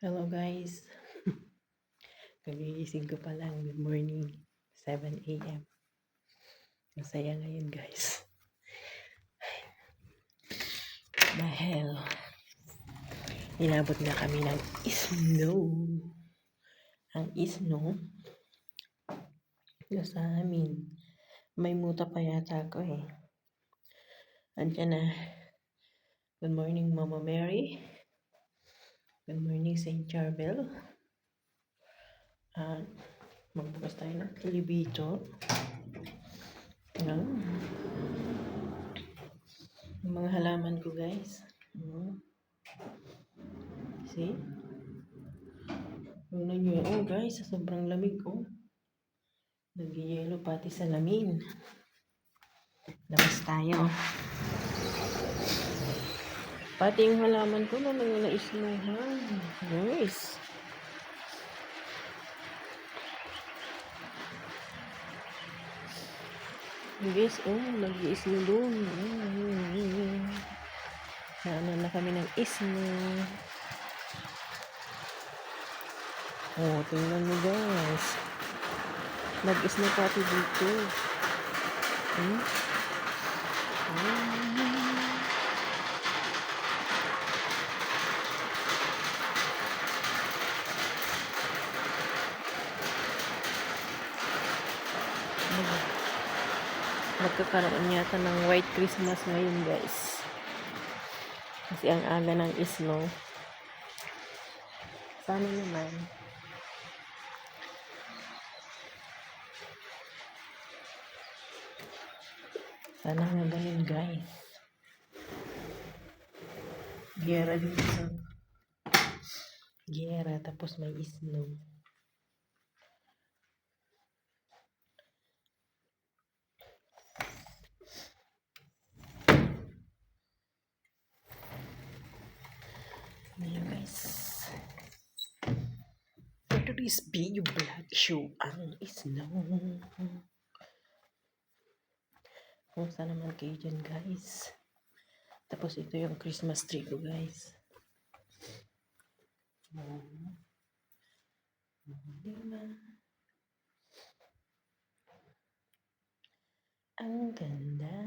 Hello guys, kagigising ko pa lang. Good morning, 7 a.m. Masaya ngayon guys. Dahil inabot na kami ng snow. Ang snow sa amin. May muta pa yata ako eh. Andiyan na. Good morning Mama Mary. Good morning St. Charbel. At magbukas tayo ng elevator. Yan. Yung mga halaman ko guys. See? Tingnan nyo. Oh guys, sobrang lamig oh. Nag-yelo pati sa lamin. Labas tayo. Pati yung halaman ko na nag-isnuhan. Guys. Guys, oh, nag-isno doon. Ano na kami ng isno. Oh, tingnan mo guys. Nag-isno pati dito. Magkakaroon yata ng white Christmas ngayon guys. Kasi ang aga ng snow. Sana naman. Sana nga ganun guys. Giyera dito sa Giyera tapos may snow. Ayan guys. For today's video vlog show ang snow. Kumusta naman kayo dyan guys? Tapos ito yung Christmas tree ko guys. Diba? Ang ganda.